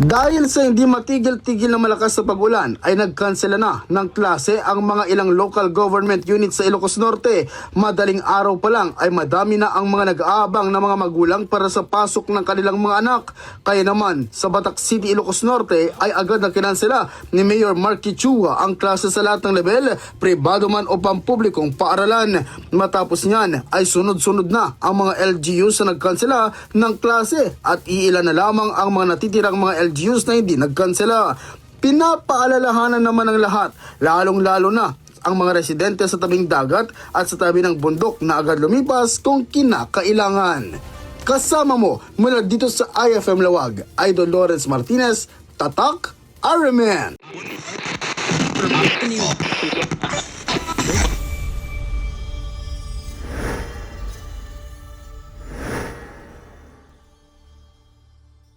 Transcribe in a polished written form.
Dahil sa hindi matigil-tigil na malakas na pag-ulan ay nagkansela na ng klase ang mga ilang local government units sa Ilocos Norte. Madaling araw pa lang ay madami na ang mga nag-aabang na mga magulang para sa pasok ng kanilang mga anak. Kaya naman sa Batac City, Ilocos Norte ay agad na kinansela ni Mayor Marky Chua ang klase sa lahat ng level, pribado man o pampublikong paaralan. Matapos niyan ay sunod-sunod na ang mga LGUs na nagkansela ng klase at iilan na lamang ang mga natitirang mga LGUs na hindi nagkansela. Pinapaalalahanan naman ng lahat, lalong-lalo na ang mga residente sa tabing dagat at sa tabi ng bundok na agad lumipas kung kinakailangan. Kasama mo mula dito sa IFM Lawag, Idol Lawrence Martinez, Tatak, RMN.